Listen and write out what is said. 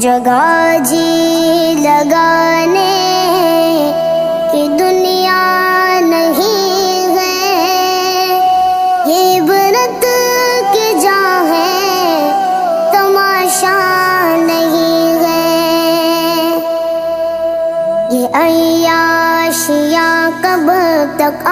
جگہ جی لگانے کی دنیا نہیں ہے، یہ عبرت کی جا ہے، تماشا نہیں ہے۔ یہ عیاشیاں کب تک